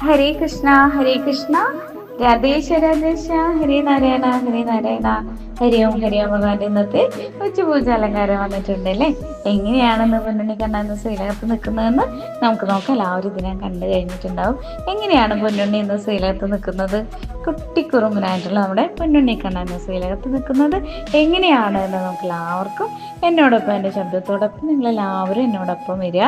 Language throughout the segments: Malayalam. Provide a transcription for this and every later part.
ഹരേ കൃഷ്ണ ഹരേ കൃഷ്ണ രാധേശ രാധേശ ഹരേ നാരായണ ഹരേ നാരായണ ഹരി ഓം ഭഗവാന്റെ ഇന്നത്തെ ഉച്ചപൂജ അലങ്കാരം വന്നിട്ടുണ്ടല്ലേ. എങ്ങനെയാണെന്ന് പൊന്നുണ്ണി കണ്ണൻ ശ്രീലകത്ത് നിൽക്കുന്നതെന്ന് നമുക്ക് നോക്കാം. എല്ലാവരും ഇതിനെ കണ്ടു കഴിഞ്ഞിട്ടുണ്ടാവും. എങ്ങനെയാണ് പൊന്നുണ്ണി ഇന്ന് ശ്രീലകത്ത് നിൽക്കുന്നത്? കുട്ടിക്കുറുമ്പനായിട്ടുള്ള നമ്മുടെ പൊന്നുണ്ണി കണ്ണൻ ശ്രീലകത്ത് നിൽക്കുന്നത് എങ്ങനെയാണ് എന്ന് നമുക്ക് എല്ലാവർക്കും എന്നോടൊപ്പം എൻ്റെ ശബ്ദത്തോടൊപ്പം നിങ്ങളെല്ലാവരും എന്നോടൊപ്പം വരിക.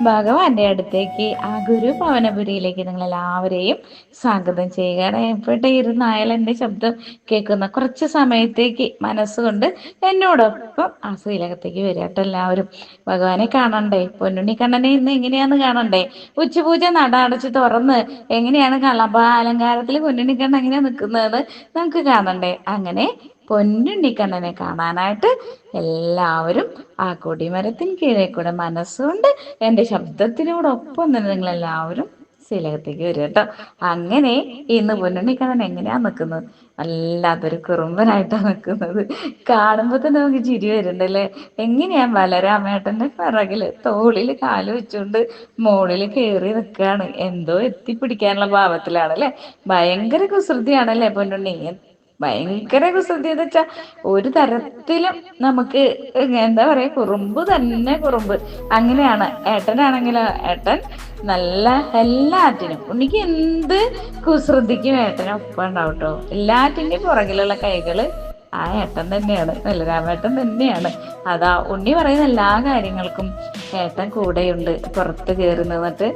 ഭഗവാന്റെ അടുത്തേക്ക് ആ ഗുരു ഭവനപുരിയിലേക്ക് നിങ്ങളെല്ലാവരെയും സ്വാഗതം ചെയ്യുക. എവിടെ ഇരുന്നായാലും എൻ്റെ ശബ്ദം കേൾക്കുന്ന കുറച്ച് സമയത്തേക്ക് മനസ്സുകൊണ്ട് എന്നോടൊപ്പം ആ ശ്രീലകത്തേക്ക് വരിക കേട്ടോ. എല്ലാവരും ഭഗവാനെ കാണണ്ടേ, പൊന്നുണ്ണി കണ്ണനെ ഇന്ന് എങ്ങനെയാന്ന് കാണണ്ടേ. ഉച്ചപൂജ നട അടച്ച് തുറന്ന് എങ്ങനെയാണ് കളഭ അലങ്കാരത്തിൽ പൊന്നുണ്ണി കണ്ണൻ എങ്ങനെയാ നിൽക്കുന്നതെന്ന് നമുക്ക് കാണണ്ടേ. അങ്ങനെ പൊന്നുണ്ണിക്കണ്ണനെ കാണാനായിട്ട് എല്ലാവരും ആ കൊടിമരത്തിന് കീഴേ കൂടെ മനസ്സുകൊണ്ട് എൻ്റെ ശബ്ദത്തിനോടൊപ്പം തന്നെ നിങ്ങളെല്ലാവരും ശ്രീലകത്തേക്ക് വരും കേട്ടോ. അങ്ങനെ ഇന്ന് പൊന്നുണ്ണിക്കണ്ണൻ എങ്ങനെയാ നിൽക്കുന്നത്? വല്ലാത്തൊരു കുറുമ്പനായിട്ടാണ് നിൽക്കുന്നത്. കാണുമ്പോൾ തന്നെ നമുക്ക് ചിരി വരുന്നുണ്ടല്ലേ. എങ്ങനെയാ ബലരാമേട്ടൻ്റെ പിറകില് തോളിൽ കാല് വെച്ചുകൊണ്ട് മോളിൽ കയറി നിൽക്കുകയാണ്. എന്തോ എത്തിപ്പിടിക്കാനുള്ള ഭാവത്തിലാണ് അല്ലേ. ഭയങ്കര കുസൃതിയാണല്ലേ പൊന്നുണ്ണി. ഭയങ്കര കുസൃതി എന്ന് വെച്ചാൽ ഒരു തരത്തിലും നമുക്ക് എന്താ പറയാ, കുറുമ്പ് തന്നെ കുറുമ്പ്. അങ്ങനെയാണ്. ഏട്ടനാണെങ്കിലോ ഏട്ടൻ നല്ല എല്ലാറ്റിനും ഉണ്ണിക്ക് എന്ത് കുസൃതിക്കും ഏട്ടനൊപ്പം ഉണ്ടാവും കേട്ടോ. എല്ലാറ്റിൻ്റെയും പുറകിലുള്ള കൈകള് ആ ഏട്ടൻ തന്നെയാണ്, ബലരാമേട്ടൻ തന്നെയാണ്. അതാ ഉണ്ണി പറയുന്ന എല്ലാ കാര്യങ്ങൾക്കും ഏട്ടൻ കൂടെയുണ്ട്. പുറത്ത് കയറി നിന്നിട്ട്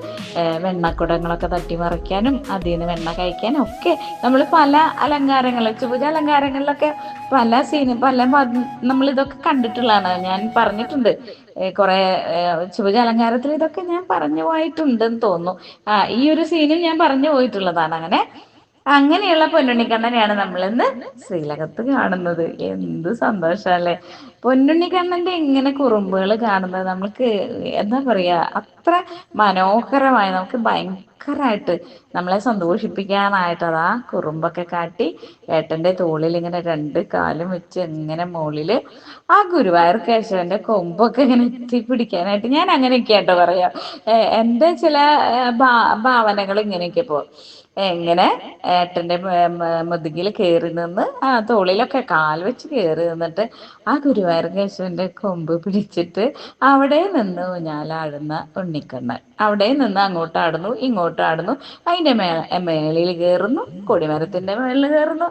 വെണ്ണക്കുടങ്ങളൊക്കെ തട്ടിമറിക്കാനും അതിൽ നിന്ന് വെണ്ണ കഴിക്കാനും ഒക്കെ നമ്മൾ പല അലങ്കാരങ്ങൾ, ഉച്ചപൂജ അലങ്കാരങ്ങളിലൊക്കെ പല നമ്മളിതൊക്കെ കണ്ടിട്ടുള്ളതാണ്. ഞാൻ പറഞ്ഞിട്ടുണ്ട് കുറെ ഉച്ചപൂജ അലങ്കാരത്തിൽ ഇതൊക്കെ ഞാൻ പറഞ്ഞു പോയിട്ടുണ്ടെന്ന് തോന്നുന്നു. ഈ ഒരു സീനും ഞാൻ പറഞ്ഞു പോയിട്ടുള്ളതാണ്. അങ്ങനെയുള്ള പൊന്നുണ്ണിക്കണ്ണനെയാണ് നമ്മൾ ഇന്ന് ശ്രീലകത്ത് കാണുന്നത്. എന്ത് സന്തോഷല്ലേ പൊന്നുണ്ണിക്കണ്ണന്റെ ഇങ്ങനെ കുറുമ്പുകൾ കാണുന്നത്. നമുക്ക് എന്താ പറയാ, അത്ര മനോഹരമായി നമുക്ക് ഭയങ്കരമായിട്ട് നമ്മളെ സന്തോഷിപ്പിക്കാനായിട്ടതാ കുറുമ്പൊക്കെ കാട്ടി ഏട്ടന്റെ തോളിൽ ഇങ്ങനെ രണ്ട് കാലും വെച്ച് എങ്ങനെ മുകളില് ആ ഗുരുവായൂർ കേശവന്റെ കൊമ്പൊക്കെ ഇങ്ങനെ എത്തിപ്പിടിക്കാനായിട്ട് ഞാൻ അങ്ങനെയൊക്കെ ആട്ടോ പറയാ. എൻ്റെ ചില ഭാവനകൾ ഇങ്ങനെയൊക്കെ പോ എങ്ങനെ ഏട്ടൻ്റെ മുതുകിൽ കയറി നിന്ന് ആ തോളിലൊക്കെ കാൽ വെച്ച് കയറി നിന്നിട്ട് ആ ഗുരുവായൂർ കേശവന്റെ കൊമ്പ് പിടിച്ചിട്ട് അവിടെ നിന്ന് ഊഞ്ഞാലാടുന്ന ഉണ്ണിക്കണ്ണൻ. അവിടെ നിന്ന് അങ്ങോട്ടാടുന്നു ഇങ്ങോട്ടാടുന്നു, അതിൻ്റെ മേളിൽ കയറുന്നു, കൊടിമരത്തിന്റെ മേളിൽ കയറുന്നു.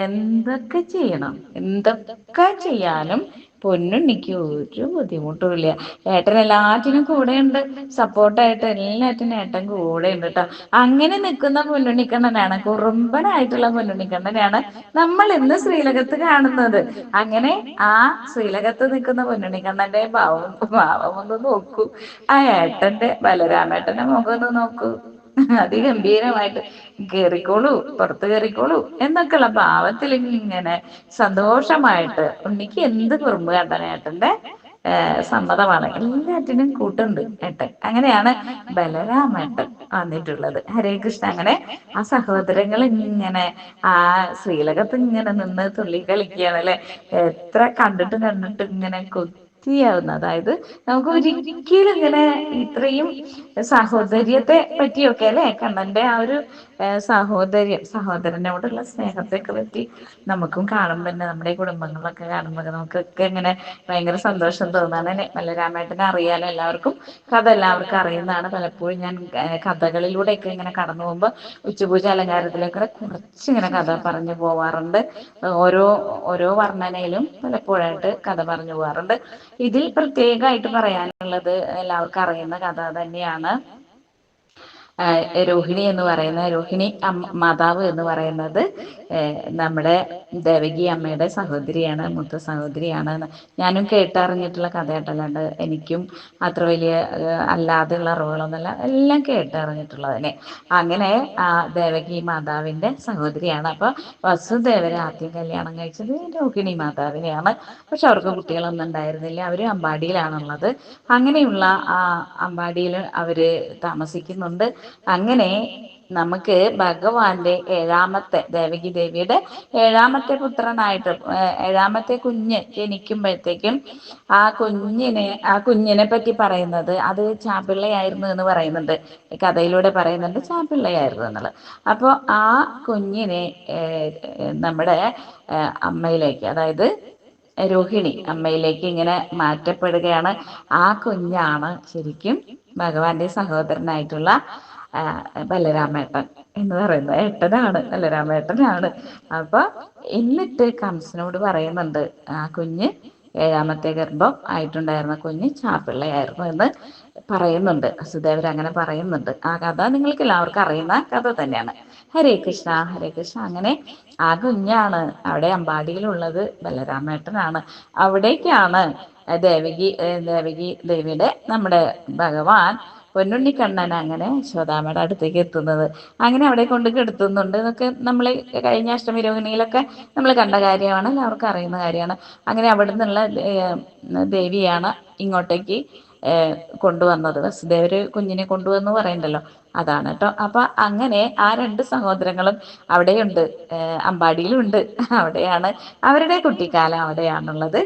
എന്തൊക്കെ ചെയ്യണം, എന്തൊക്കെ ചെയ്യാനും പൊന്നുണ്ണിക്ക് ഒരു ബുദ്ധിമുട്ടുമില്ല. ഏട്ടൻ എല്ലാറ്റിനും കൂടെയുണ്ട്, സപ്പോർട്ടായിട്ട് എല്ലാറ്റിനും ഏട്ടൻ കൂടെയുണ്ട് കേട്ടോ. അങ്ങനെ നിൽക്കുന്ന പൊന്നുണ്ണിക്കണ്ണനാണ്, കുറുമ്പനായിട്ടുള്ള പൊന്നുണ്ണിക്കണ്ണനാണ് നമ്മൾ ഇന്ന് ശ്രീലകത്ത് കാണുന്നത്. അങ്ങനെ ആ ശ്രീലകത്ത് നിൽക്കുന്ന പൊന്നുണ്ണിക്കണ്ണന്റെ ഭാവം ഒന്ന് നോക്കൂ. ആ ഏട്ടന്റെ ബലരാമേട്ടന്റെ മുഖം ഒന്ന് നോക്കൂ. അതിഗംഭീരമായിട്ട് കേറിക്കോളൂ, പുറത്ത് കയറിക്കോളൂ എന്നൊക്കെയുള്ള ഭാവത്തിൽ ഇങ്ങനെ സന്തോഷമായിട്ട് ഉണ്ണിക്ക് എന്ത് കുറുമ്പ് കണ്ടാൻ ഏട്ടന്റെ സമ്മതമാണ്. എല്ലാറ്റിനും കൂട്ടുണ്ട് ഏട്ടൻ. അങ്ങനെയാണ് ബലരാമേട്ടൻ വന്നിട്ടുള്ളത്. ഹരേ കൃഷ്ണ. അങ്ങനെ ആ സഹോദരങ്ങൾ ഇങ്ങനെ ആ ശ്രീലകത്ത് ഇങ്ങനെ നിന്ന് തുള്ളി കളിക്കുകയാണ് അല്ലെ. എത്ര കണ്ടിട്ട് ഇങ്ങനെ കൊതിയാവുന്ന, അതായത് നമുക്ക് ഒരിക്കലും ഇങ്ങനെ ഇത്രയും സഹോദര്യത്തെ പറ്റിയൊക്കെ അല്ലെ, കണ്ണന്റെ ആ ഒരു സഹോദരനോടുള്ള സ്നേഹത്തെയൊക്കെ പറ്റി നമുക്കും കാണുമ്പോൾ തന്നെ നമ്മുടെ കുടുംബങ്ങളിലൊക്കെ കാണുമ്പോൾ നമുക്കൊക്കെ ഇങ്ങനെ ഭയങ്കര സന്തോഷം തോന്നാണ്. ബലരാമേട്ടനെ അറിയാലോ എല്ലാവർക്കും, കഥ എല്ലാവർക്കും അറിയുന്നതാണ്. പലപ്പോഴും ഞാൻ കഥകളിലൂടെയൊക്കെ ഇങ്ങനെ കടന്നു പോകുമ്പോൾ ഉച്ചപൂജ അലങ്കാരത്തിലൊക്കെ കുറച്ചിങ്ങനെ കഥ പറഞ്ഞു പോവാറുണ്ട്. ഓരോ ഓരോ വർണ്ണനയിലും പലപ്പോഴായിട്ട് കഥ പറഞ്ഞു പോവാറുണ്ട്. ഇതിൽ പ്രത്യേകമായിട്ട് പറയാനുള്ളത് എല്ലാവർക്കും അറിയുന്ന കഥ തന്നെയാണ്. രോഹിണി എന്ന് പറയുന്ന മാതാവ് എന്ന് പറയുന്നത് നമ്മുടെ ദേവകി അമ്മയുടെ സഹോദരിയാണ്, മൂത്ത സഹോദരിയാണ്. ഞാനും കേട്ടറിഞ്ഞിട്ടുള്ള കഥയായിട്ടല്ലാണ്ട് എനിക്കും അത്ര വലിയ അല്ലാതെയുള്ള അറിവുകളൊന്നുമല്ല, എല്ലാം കേട്ടറിഞ്ഞിട്ടുള്ളത് തന്നെ. അങ്ങനെ ആ ദേവകി മാതാവിൻ്റെ സഹോദരിയാണ്. അപ്പോൾ വസുദേവരെ ആദ്യം കല്യാണം കഴിച്ചത് രോഹിണി മാതാവിനെയാണ്. പക്ഷെ അവർക്ക് കുട്ടികളൊന്നും ഉണ്ടായിരുന്നില്ല. അവർ അമ്പാടിയിലാണുള്ളത്. അങ്ങനെയുള്ള ആ അമ്പാടിയിൽ അവർ താമസിക്കുന്നുണ്ട്. അങ്ങനെ നമുക്ക് ഭഗവാന്റെ ഏഴാമത്തെ ദേവകി ദേവിയുടെ ഏഴാമത്തെ പുത്രനായിട്ട് ഏഴാമത്തെ കുഞ്ഞ് ജനിക്കുമ്പോഴത്തേക്കും ആ കുഞ്ഞിനെ പറ്റി പറയുന്നത് അത് ചാപിള്ളയായിരുന്നു എന്ന് പറയുന്നുണ്ട്. കഥയിലൂടെ പറയുന്നുണ്ട് ചാപിള്ളയായിരുന്നു എന്നുള്ളത്. അപ്പോൾ ആ കുഞ്ഞിനെ നമ്മുടെ അമ്മയിലേക്ക്, അതായത് രോഹിണി അമ്മയിലേക്ക് ഇങ്ങനെ മാറ്റപ്പെടുകയാണ്. ആ കുഞ്ഞാണ് ശരിക്കും ഭഗവാന്റെ സഹോദരനായിട്ടുള്ള ബലരാമേട്ടൻ എന്ന് പറയുന്നത്. ഏട്ടനാണ്, ബലരാമേട്ടനാണ്. അപ്പൊ എന്നിട്ട് കംസനോട് പറയുന്നുണ്ട്, ആ കുഞ്ഞ് ഏഴാമത്തെ ഗർഭം ആയിട്ടുണ്ടായിരുന്ന കുഞ്ഞ് ചാപിള്ളയായിരുന്നു എന്ന് പറയുന്നുണ്ട്. വസുദേവർ അങ്ങനെ പറയുന്നുണ്ട്. ആ കഥ നിങ്ങൾക്ക് എല്ലാവർക്കും അറിയുന്ന കഥ തന്നെയാണ്. ഹരേ കൃഷ്ണ, ഹരേ കൃഷ്ണ. അങ്ങനെ ആ കുഞ്ഞാണ് അവിടെ അമ്പാടിയിലുള്ളത്, ബലരാമേട്ടനാണ്. അവിടേക്കാണ് ദേവകി ദേവിയുടെ നമ്മുടെ ഭഗവാൻ പൊന്നുണ്ണിക്കണ്ണൻ അങ്ങനെ യശോദാമ്മയുടെ അടുത്തേക്ക് എത്തുന്നത്. അങ്ങനെ അവിടെ കൊണ്ട് കിടത്തുന്നുണ്ട് എന്നൊക്കെ നമ്മൾ കഴിഞ്ഞ അഷ്ടമി രോഹിണിയിലൊക്കെ നമ്മൾ കണ്ട കാര്യമാണ്, എല്ലാവർക്കും അറിയുന്ന കാര്യമാണ്. അങ്ങനെ അവിടെ നിന്നുള്ള ദേവിയാണ് ഇങ്ങോട്ടേക്ക് കൊണ്ടുവന്നത്. വസുദേവര് കുഞ്ഞിനെ കൊണ്ടുവന്ന് പറയണ്ടല്ലോ, അതാണ് കേട്ടോ. അപ്പൊ അങ്ങനെ ആ രണ്ട് സഹോദരങ്ങളും അവിടെയുണ്ട്, അമ്പാടിയിലും ഉണ്ട്. അവിടെയാണ് അവരുടെ കുട്ടിക്കാലം, അവിടെയാണുള്ളത്.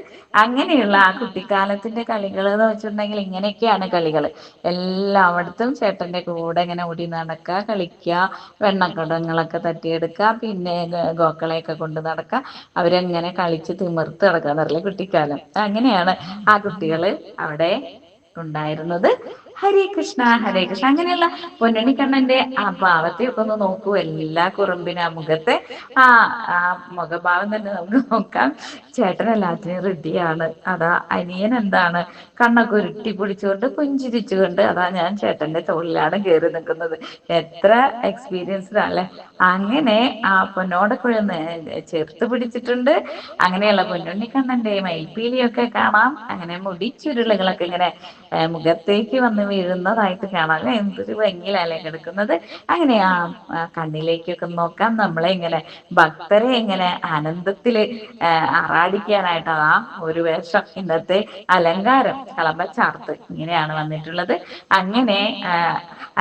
അങ്ങനെയുള്ള ആ കുട്ടിക്കാലത്തിന്റെ കളികൾ എന്ന് വെച്ചിട്ടുണ്ടെങ്കിൽ ഇങ്ങനെയൊക്കെയാണ് കളികൾ. എല്ലായിടത്തും ചേട്ടന്റെ കൂടെ ഇങ്ങനെ ഓടി നടക്കുക, കളിക്കുക, വെണ്ണക്കുടങ്ങളൊക്കെ തട്ടിയെടുക്കുക, പിന്നെ ഗോക്കളെയൊക്കെ കൊണ്ട് നടക്കുക, അവരെങ്ങനെ കളിച്ച് തിമിർത്ത് നടക്കുക എന്നറിയില്ല കുട്ടിക്കാലം. അങ്ങനെയാണ് ആ കുട്ടികൾ അവിടെ ഉണ്ടായിരുന്നത്. ഹരേ കൃഷ്ണ, ഹരേ കൃഷ്ണ. അങ്ങനെയുള്ള പൊന്നണിക്കണ്ണന്റെ ആ ഭാവത്തെ ഒക്കെ ഒന്ന് നോക്കൂ. എല്ലാ കുറുമ്പിനും ആ മുഖത്തെ ആ ആ മുഖഭാവം തന്നെ നമുക്ക് നോക്കാം. ചേട്ടൻ എല്ലാത്തിനും റെഡിയാണ്. അതാ അനിയൻ എന്താണ് കണ്ണൊക്കെ ഉരുട്ടി പിടിച്ചുകൊണ്ട് പുഞ്ചിരിച്ചുകൊണ്ട് അതാ ഞാൻ ചേട്ടന്റെ തോളിലാണ് കയറി നിൽക്കുന്നത്. എത്ര എക്സ്പീരിയൻസ്ഡ് അല്ലേ. അങ്ങനെ ആ പൊന്നോടൊക്കെ ചേർത്ത് പിടിച്ചിട്ടുണ്ട്. അങ്ങനെയുള്ള പൊന്നുണ്ണിക്കണ്ണന്റെ മയിൽപ്പീലിയൊക്കെ കാണാം. അങ്ങനെ മുടി ചുരുളുകളൊക്കെ ഇങ്ങനെ മുഖത്തേക്ക് വന്ന് വീഴുന്നതായിട്ട് കാണാം അല്ലെ. എന്തൊരു ഭംഗിയിലല്ലേ കിടക്കുന്നത്. അങ്ങനെ ആ കണ്ണിലേക്കൊക്കെ നോക്കാം. നമ്മളെ ഇങ്ങനെ ഭക്തരെ ഇങ്ങനെ ആനന്ദത്തില് ആറാടിക്കാനായിട്ട് ആ ഒരു വേഷം, ഇന്നത്തെ അലങ്കാരം കളമ്പച്ചാർത്ത് ഇങ്ങനെയാണ് വന്നിട്ടുള്ളത്. അങ്ങനെ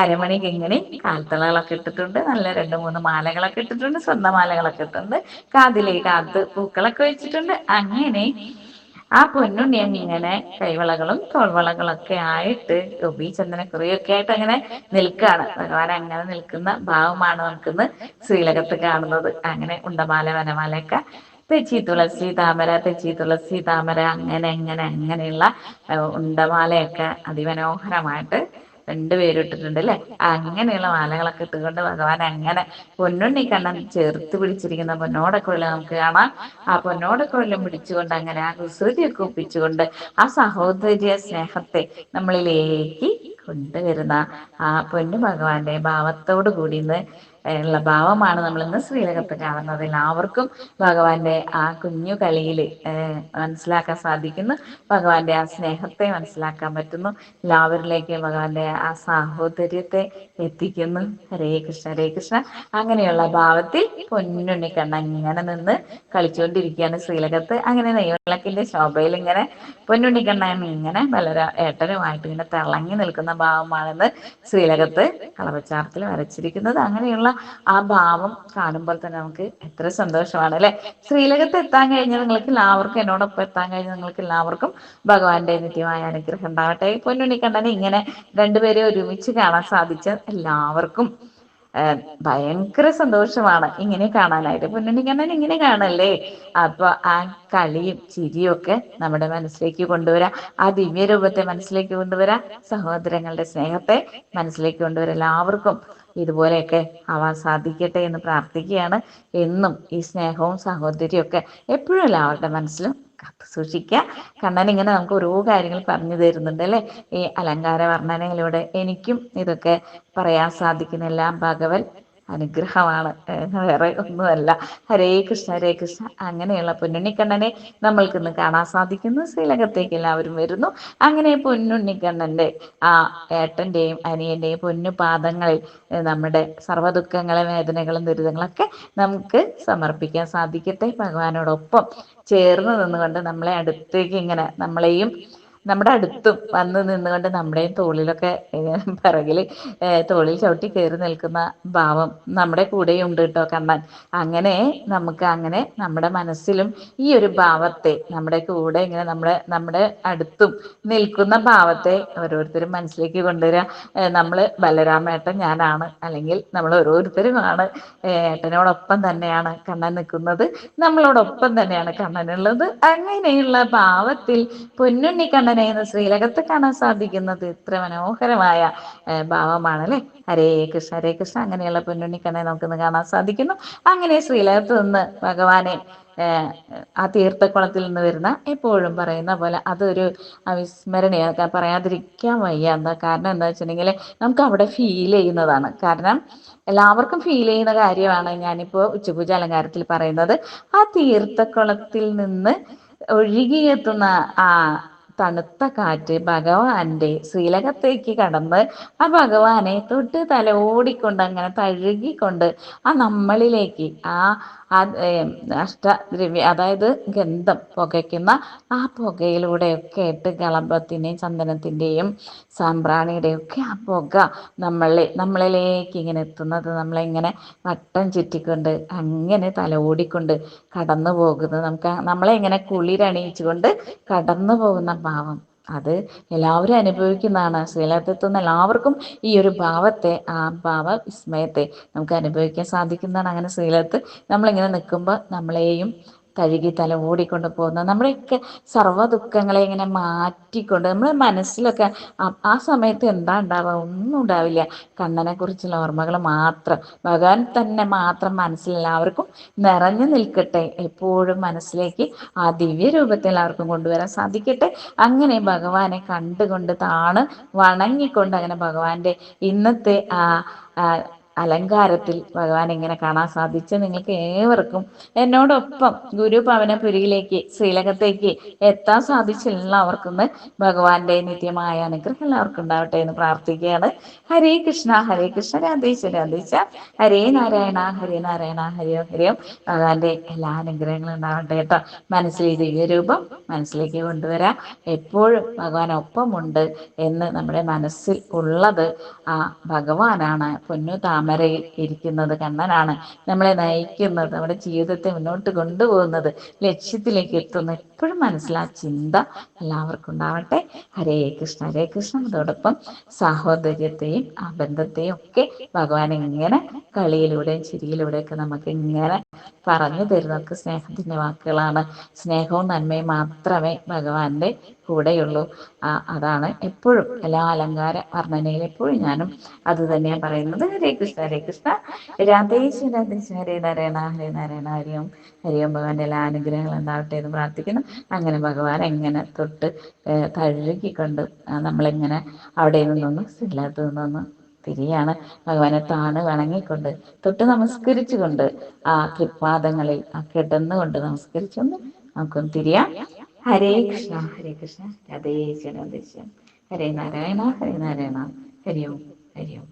അരമണിക്ക് ഇങ്ങനെ കാൽത്തളകളൊക്കെ ഇട്ടിട്ടുണ്ട്, നല്ല 2-3 മാലകളൊക്കെ ഇട്ടിട്ടുണ്ട്, സ്വർണ്ണമാലകളൊക്കെ ഇട്ടിട്ടുണ്ട്, കാത് പൂക്കളൊക്കെ വെച്ചിട്ടുണ്ട്. അങ്ങനെ ആ പൊന്നുണ്ണി ഇങ്ങനെ കൈവളകളും തോൾവളകളൊക്കെ ആയിട്ട് ഗോപി ചന്ദനക്കുറിയൊക്കെ ആയിട്ട് അങ്ങനെ നിൽക്കുകയാണ്. ഭഗവാൻ അങ്ങനെ നിൽക്കുന്ന ഭാവമാണ് നമുക്കിന്ന് ശ്രീലകത്ത് കാണുന്നത്. അങ്ങനെ ഉണ്ടമാല, വനമാലയൊക്കെ, തെച്ചി തുളസി താമര അങ്ങനെയുള്ള ഉണ്ടമാലയൊക്കെ അതിമനോഹരമായിട്ട് രണ്ടുപേരും ഇട്ടിട്ടുണ്ട് അല്ലെ. അങ്ങനെയുള്ള മാലകളൊക്കെ ഇട്ടുകൊണ്ട് ഭഗവാൻ അങ്ങനെ പൊന്നുണ്ണിക്കണ്ണൻ ചേർത്ത് പിടിച്ചിരിക്കുന്ന പൊന്നോടക്കുഴൽ നമുക്ക് കാണാം. ആ പൊന്നോടക്കുഴലും പിടിച്ചുകൊണ്ട് അങ്ങനെ ആ കുസൃതിയൊക്കെ ഒപ്പിച്ചുകൊണ്ട് ആ സഹോദര്യ സ്നേഹത്തെ നമ്മളിലേക്ക് കൊണ്ടുവരുന്ന ആ പൊന്നു ഭഗവാന്റെ ഭാവത്തോടു കൂടി ഇന്ന് ഉള്ള ഭാവമാണ് നമ്മൾ ഇന്ന് ശ്രീലകത്ത് കാണുന്നത്. എല്ലാവർക്കും ഭഗവാന്റെ ആ കുഞ്ഞു കളിയിൽ മനസ്സിലാക്കാൻ സാധിക്കുന്നു. ഭഗവാന്റെ ആ സ്നേഹത്തെ മനസ്സിലാക്കാൻ പറ്റുന്നു. എല്ലാവരിലേക്കും ഭഗവാന്റെ ആ സാഹോദര്യത്തെ എത്തിക്കുന്നു. ഹരേ കൃഷ്ണ, ഹരേ കൃഷ്ണ. അങ്ങനെയുള്ള ഭാവത്തിൽ പൊന്നുണ്ണിക്കണ്ണൻ ഇങ്ങനെ നിന്ന് കളിച്ചുകൊണ്ടിരിക്കുകയാണ് ശ്രീലകത്ത്. അങ്ങനെ നെയ്വിളക്കിന്റെ ശോഭയിൽ ഇങ്ങനെ പൊന്നുണ്ണിക്കണ്ണൻ ഇങ്ങനെ ഏട്ടനുമായിട്ട് ഇങ്ങനെ തിളങ്ങി നിൽക്കുന്ന ഭാവമാണെന്ന് ശ്രീലകത്ത് കളവച്ചാർത്തിൽ വരച്ചിരിക്കുന്നത്. അങ്ങനെയുള്ള ആ ഭാവം കാണുമ്പോൾ തന്നെ നമുക്ക് എത്ര സന്തോഷമാണ് അല്ലെ. ശ്രീലകത്ത് എത്താൻ കഴിഞ്ഞ നിങ്ങൾക്ക് എല്ലാവർക്കും, എന്നോടൊപ്പം എത്താൻ കഴിഞ്ഞ നിങ്ങൾക്ക് എല്ലാവർക്കും ഭഗവാന്റെ നിത്യമായ അനുഗ്രഹം ഉണ്ടാവട്ടെ. പൊന്നുണ്ണിക്കണ്ണനെ ഇങ്ങനെ രണ്ടുപേരെ ഒരുമിച്ച് കാണാൻ സാധിച്ച എല്ലാവർക്കും ഭയങ്കര സന്തോഷമാണ് ഇങ്ങനെ കാണാനായിട്ട്. പൊന്നുണ്ണിക്കണ്ണൻ ഇങ്ങനെ കാണല്ലേ. അപ്പൊ ആ കളിയും ചിരിയും ഒക്കെ നമ്മുടെ മനസ്സിലേക്ക് കൊണ്ടുവരാ, ആ ദിവ്യരൂപത്തെ മനസ്സിലേക്ക് കൊണ്ടുവരാ, സഹോദരങ്ങളുടെ സ്നേഹത്തെ മനസ്സിലേക്ക് കൊണ്ടുവരാ. എല്ലാവർക്കും ഇതുപോലെയൊക്കെ ആവാൻ സാധിക്കട്ടെ എന്ന് പ്രാർത്ഥിക്കുകയാണ്. എന്നും ഈ സ്നേഹവും സഹോദര്യവും ഒക്കെ എപ്പോഴും എല്ലാവരുടെ മനസ്സിലും കാത്തു സൂക്ഷിക്കുക. കണ്ണൻ ഇങ്ങനെ നമുക്ക് ഓരോ കാര്യങ്ങൾ പറഞ്ഞു തരുന്നുണ്ട് അല്ലെ. ഈ അലങ്കാര വർണ്ണനയിലൂടെ എനിക്കും ഇതൊക്കെ പറയാൻ സാധിക്കുന്നില്ല. ഭഗവത് അനുഗ്രഹമാണ്, വേറെ ഒന്നുമല്ല. ഹരേ കൃഷ്ണ, ഹരേ കൃഷ്ണ. അങ്ങനെയുള്ള പൊന്നുണ്ണിക്കണ്ണനെ നമ്മൾക്കിന്ന് കാണാൻ സാധിക്കുന്നു. ശ്രീലകത്തേക്ക് എല്ലാവരും വരുന്നു. അങ്ങനെ പൊന്നുണ്ണിക്കണ്ണന്റെ ആ ഏട്ടന്റെയും അനിയന്റെയും പൊന്നു പാദങ്ങളിൽ നമ്മുടെ സർവ്വദുഃഖങ്ങളും വേദനകളും ദുരിതങ്ങളൊക്കെ നമുക്ക് സമർപ്പിക്കാൻ സാധിക്കട്ടെ. ഭഗവാനോടൊപ്പം ചേർന്ന് നിന്നുകൊണ്ട് നമ്മളെ അടുത്തേക്ക് ഇങ്ങനെ നമ്മളെയും നമ്മുടെ അടുത്തും വന്ന് നിന്നുകൊണ്ട് നമ്മുടെയും തോളിലൊക്കെ പിറകില് തോളിൽ ചവിട്ടി കയറി നിൽക്കുന്ന ഭാവം നമ്മുടെ കൂടെയും ഉണ്ട് കേട്ടോ കണ്ണൻ. അങ്ങനെ നമുക്ക് അങ്ങനെ നമ്മുടെ മനസ്സിലും ഈ ഒരു ഭാവത്തെ നമ്മുടെ കൂടെ ഇങ്ങനെ നമ്മുടെ അടുത്തും നിൽക്കുന്ന ഭാവത്തെ ഓരോരുത്തരും മനസ്സിലേക്ക് കൊണ്ടുവരിക. നമ്മള് ബലരാമേട്ടൻ ഞാനാണ്, അല്ലെങ്കിൽ നമ്മൾ ഓരോരുത്തരുമാണ് ഏട്ടനോടൊപ്പം തന്നെയാണ് കണ്ണൻ നിൽക്കുന്നത്, നമ്മളോടൊപ്പം തന്നെയാണ് കണ്ണനുള്ളത്. അങ്ങനെയുള്ള ഭാവത്തിൽ പൊന്നുണ്ണി കണ്ണനെ എന്ന് ശ്രീലകത്ത് കാണാൻ സാധിക്കുന്നത് ഇത്ര മനോഹരമായ ഭാവമാണ് അല്ലെ. ഹരേ കൃഷ്ണ ഹരേ കൃഷ്ണ. അങ്ങനെയുള്ള പൊന്നുണ്ണിക്കണ്ണനെ നമുക്കിന്ന് കാണാൻ സാധിക്കുന്നു. അങ്ങനെ ശ്രീലകത്ത് നിന്ന് ഭഗവാനെ ആ തീർത്ഥക്കുളത്തിൽ നിന്ന് വരുന്ന എപ്പോഴും പറയുന്ന പോലെ അതൊരു അവിസ്മരണീയ, പറയാതിരിക്കാൻ വയ്യ. എന്താ കാരണം എന്താ വെച്ചിട്ടുണ്ടെങ്കിൽ നമുക്ക് അവിടെ ഫീൽ ചെയ്യുന്നതാണ്. കാരണം എല്ലാവർക്കും ഫീൽ ചെയ്യുന്ന കാര്യമാണ് ഞാനിപ്പോൾ ഉച്ചപൂജ അലങ്കാരത്തിൽ പറയുന്നത്. ആ തീർത്ഥക്കുളത്തിൽ നിന്ന് ഒഴുകിയെത്തുന്ന ആ തണുത്ത കാറ്റ് ഭഗവാന്റെ ശ്രീലകത്തേക്ക് കടന്ന് ആ ഭഗവാനെ തൊട്ട് തലോടിക്കൊണ്ട് അങ്ങനെ തഴുകിക്കൊണ്ട് ആ നമ്മളിലേക്ക് ആ അഷ്ടദ്രവ്യ, അതായത് ഗന്ധം പുകയ്ക്കുന്ന ആ പുകയിലൂടെയൊക്കെ ഇട്ട് കളഭത്തിൻ്റെയും ചന്ദനത്തിൻ്റെയും സാമ്പ്രാണിയുടെയും ഒക്കെ ആ പുക നമ്മളിലേക്ക് ഇങ്ങനെ എത്തുന്നത്, നമ്മളിങ്ങനെ വട്ടം ചുറ്റിക്കൊണ്ട് അങ്ങനെ തലോടിക്കൊണ്ട് കടന്നു പോകുന്നത്, നമ്മളെ ഇങ്ങനെ കുളിരണിയിച്ചുകൊണ്ട് കടന്നു പോകുന്ന ഭാവം അത് എല്ലാവരും അനുഭവിക്കുന്നതാണ്. ശ്രീലകത്തെത്തുന്ന എല്ലാവർക്കും ഈ ഒരു ഭാവത്തെ, ആ ഭാവ വിസ്മയത്തെ നമുക്ക് അനുഭവിക്കാൻ സാധിക്കുന്നതാണ്. അങ്ങനെ ശ്രീലകത്ത് നമ്മളിങ്ങനെ നിൽക്കുമ്പോൾ നമ്മളെയും കഴുകി തല ഓടിക്കൊണ്ട് പോകുന്ന നമ്മുടെയൊക്കെ സർവ്വ ദുഃഖങ്ങളെ ഇങ്ങനെ മാറ്റിക്കൊണ്ട് നമ്മുടെ മനസ്സിലൊക്കെ ആ സമയത്ത് എന്താ ഉണ്ടാവുക, ഒന്നും ഉണ്ടാവില്ല. കണ്ണനെ കുറിച്ചുള്ള ഓർമ്മകൾ മാത്രം, ഭഗവാൻ തന്നെ മാത്രം മനസ്സിൽ എല്ലാവർക്കും നിറഞ്ഞു നിൽക്കട്ടെ. എപ്പോഴും മനസ്സിലേക്ക് ആ ദിവ്യ രൂപത്തെ എല്ലാവർക്കും കൊണ്ടുവരാൻ സാധിക്കട്ടെ. അങ്ങനെ ഭഗവാനെ കണ്ടുകൊണ്ട് വണങ്ങിക്കൊണ്ട് അങ്ങനെ ഭഗവാന്റെ ഇന്നത്തെ അലങ്കാരത്തിൽ ഭഗവാൻ ഇങ്ങനെ കാണാൻ സാധിച്ച നിങ്ങൾക്ക് ഏവർക്കും എന്നോടൊപ്പം ഗുരുഭവനപുരിയിലേക്ക് ശ്രീലകത്തേക്ക് എത്താൻ സാധിച്ച എല്ലാവർക്കും ഭഗവാന്റെ നിത്യമായ അനുഗ്രഹം എല്ലാവർക്കും ഉണ്ടാവട്ടെ എന്ന് പ്രാർത്ഥിക്കുകയാണ്. ഹരേ കൃഷ്ണ ഹരേ കൃഷ്ണ, രാധേശ്വര രാധേശ, ഹരേ നാരായണ ഹരേ നാരായണ, ഹരിയോ ഹരിയോ. ഭഗവാന്റെ എല്ലാ അനുഗ്രഹങ്ങളും ഉണ്ടാവട്ടെ കേട്ടോ. മനസ്സിൽ ദിവ്യരൂപം മനസ്സിലേക്ക് കൊണ്ടുവരാം. എപ്പോഴും ഭഗവാൻ ഒപ്പമുണ്ട് എന്ന് നമ്മുടെ മനസ്സിൽ ഉള്ളത് ആ ഭഗവാനാണ്. പൊന്നു താമരയിൽ ഇരിക്കുന്നത് കണ്ണനാണ്. നമ്മളെ നയിക്കുന്നത്, നമ്മുടെ ജീവിതത്തെ മുന്നോട്ട് കൊണ്ടുപോകുന്നത്, ലക്ഷ്യത്തിലേക്ക് എത്തുന്ന എപ്പോഴും മനസ്സിലാ ചിന്ത എല്ലാവർക്കും ഉണ്ടാവട്ടെ. ഹരേ കൃഷ്ണ ഹരേ കൃഷ്ണ. അതോടൊപ്പം സാഹോദര്യത്തെയും ആ ബന്ധത്തെയും ഒക്കെ ഭഗവാൻ ഇങ്ങനെ കളിയിലൂടെയും ചിരിയിലൂടെയൊക്കെ നമുക്ക് ഇങ്ങനെ പറഞ്ഞു തരുന്നതൊക്കെ സ്നേഹത്തിന്റെ വാക്കുകളാണ്. സ്നേഹവും നന്മയും മാത്രമേ ഭഗവാന്റെ കൂടെയുള്ളൂ. അതാണ് എപ്പോഴും എല്ലാ അലങ്കാര വർണ്ണനയിൽ എപ്പോഴും ഞാനും അത് തന്നെയാണ് പറയുന്നത്. ഹരേ കൃഷ്ണ ഹരേ കൃഷ്ണ, രാധേശ്വര രാധേശ്വര, ഹരേ നാരായണ ഹരേ നാരായണ, ഹരിയും ഹരിയും. ഭഗവാന്റെ എല്ലാ അനുഗ്രഹങ്ങളും ഉണ്ടാവട്ടെ എന്ന് പ്രാർത്ഥിക്കുന്നു. അങ്ങനെ ഭഗവാൻ എങ്ങനെ തൊട്ട് തഴുകിക്കൊണ്ട് നമ്മളെങ്ങനെ അവിടെ നിന്നൊന്ന് സ്ഥലത്ത് നിന്നൊന്ന് തിരിയാണ്. ഭഗവാനെ വണങ്ങിക്കൊണ്ട് തൊട്ട് നമസ്കരിച്ചുകൊണ്ട് ആ തൃപ്പാദങ്ങളിൽ കിടന്നുകൊണ്ട് നമസ്കരിച്ചൊന്ന് നമുക്കൊന്ന് തിരിയാം. ഹരേ കൃഷ്ണ ഹരേ കൃഷ്ണ, രാധേശ്വര രാധേശ്വര, ഹരേ നാരായണ ഹരേ നാരായണ, ഹരി ഓം ഹരി ഓം.